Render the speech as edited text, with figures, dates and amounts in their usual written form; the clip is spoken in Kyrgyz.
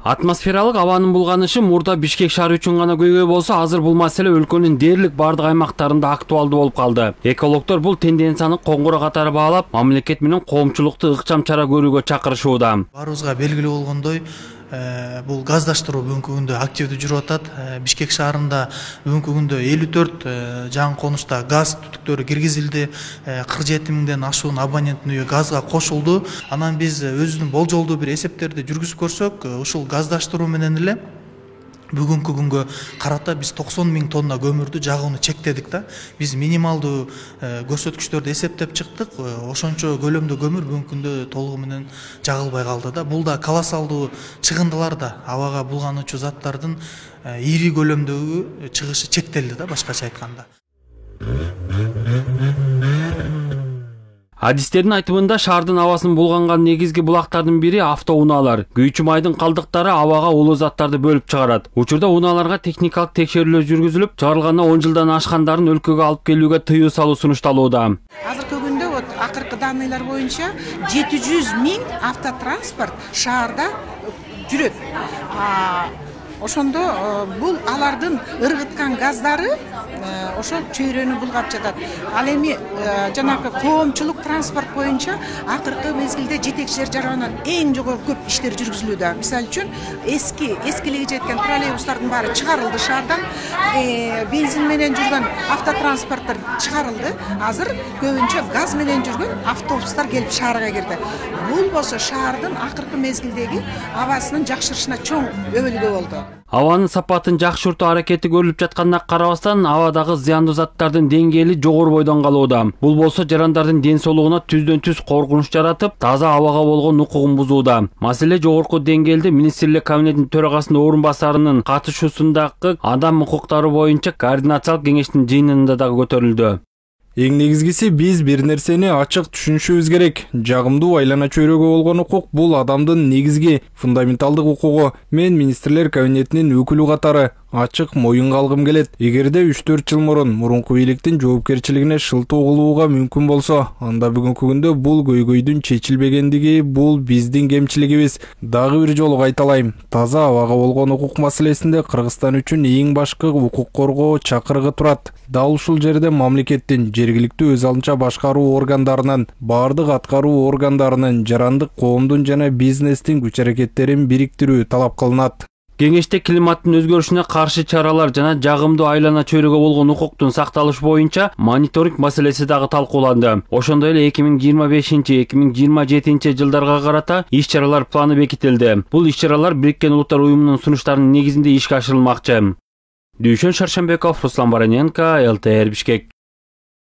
Атмосфералык абанын булганышы мурда Бишкек шаары үчүн гана көйгөй болсо, азыр бул маселе өлкөнүн дээрлик бардык аймактарында актуалдуу болуп калды. Экологдор бул тенденцияны коңгуро катары баалап, мамлекет менен коомчулукту ыкчам чара көрүүгө чакырышууда. Баарыбызга белгилүү болгондой, бул газдаштыруу бүгүнкү күндө активдүү жүрүп атат. Бишкек шаарында бүгүнкү күндө 54 жаңы конушта газ түтүктөрү киргизилди. 47 миңден ашуун абоненттин үйү газга кошулду. Анан биз өзүбүздүн болжолдуу бир эсептерди жүргүзүп көрсөк, ушул газдаштыруу менен эле бүгүнкү күнгө карата биз 90 миң тонна көмүрдү жагууну чектедик да. Биз минималдуу көрсөткүчтөрдү эсептеп чыктык. Ошончо көлөмдө көмүр бүгүнкү күндө толугу менен жагылбай калды да. Бул да колоссалдуу чыгындылар да, абага булгануучу заттардын ири көлөмдөгү чыгышы чектелди да, башкача айтканда. Адистердин айтымында шаардын абасын булганган негизги булактардын бири автоунаалар. Күйүүчү майдын калдыктары абага улуу заттарды бөлүп чыгарат. Учурда унааларга техникалык текшерүүлөр жүргүзүлүп, чыгарылганда 10 жылдан ашкандарын өлкөгө алып келүүгө тыюу салуу сунушталууда. Азыркы күндө акыркы данныйлар боюнча 700 миң автотранспорт шаарда жүрөт. Ошондо бул алардын ыргыткан газдары ошол чөйрөнү булгап жатат. Ал эми жанагы коомчулук транспорт боюнча акыркы мезгилде жетекчилер жаранынан эң жогору көп иштер жүргүзүлүүдө. Мисалы үчүн эскилиги жеткен троллейбустардын баары чыгарылды шаардан. Бензин менен жүргөн автотранспорттор чыгарылды. Азыр көбүнчө газ менен жүргөн автобустар келип шаарга кирди. Бул болсо шаардын акыркы мезгилдеги абасынын жакшырышына чоң өбөлгө болду. Абанын сапатын жакшыртуу аракети көрүлүп жатканына карабастан, абадагы зыяндуу заттардын деңгээли жогору бойдон калууда. Бул болсо жарандардын ден соолугуна түздөн-түз коркунуч жаратып, таза абага болгон укугун бузууда. Маселе жогорку деңгээлде Министрлер кабинетинин төрагасынын орун басарынын катышуусундагы адам укуктары боюнча координациялык кеңештин жыйынында дагы көтөрүлдү. Эң негизгиси биз бир нерсени ачык түшүнүшүбүз керек. Жагымдуу айлана чөйрөгө болгон укук бул адамдын негизги фундаменталдык укугу. Мен Министрлер кабинетинин өкүлү катары ачык моюнга алгым келет. Эгерде 3-4 жыл мурунку бийликтин жоопкерчилигине шылтоо кылууга мүмкүн болсо, анда бүгүнкү күндө бул көйгөйдүн чечилбегендиги бул биздин кемчилигибиз. Дагы бир жолу кайталайм. Таза абага болгон укук маселесинде Кыргызстан үчүн эң башкы укук коргоо чакырыгы турат. Дал ушул жерде мамлекеттин жергиликтүү өз алынча башкаруу органдарынын, бардык аткаруу органдарынын, жарандык коомдун жана бизнестин күч-аракеттерин бириктирүү талап кылынат. Кеңеште климаттын өзгөрүшүнө каршы чаралар жана жагымдуу айлана чөйрөгө болгон укуктун сакталышы боюнча мониторинг маселеси дагы талкууланды. Ошондой эле 2025-2027 жылдарга карата иш-чаралар планы бекитилди. Бул иш-чаралар Бириккен Улуттар уюмунун сунуштарынын негизинде ишке ашырылмакчы. Дүйшөн Шаршенбеков, Руслан Бараненко, ЛТР Бишкек.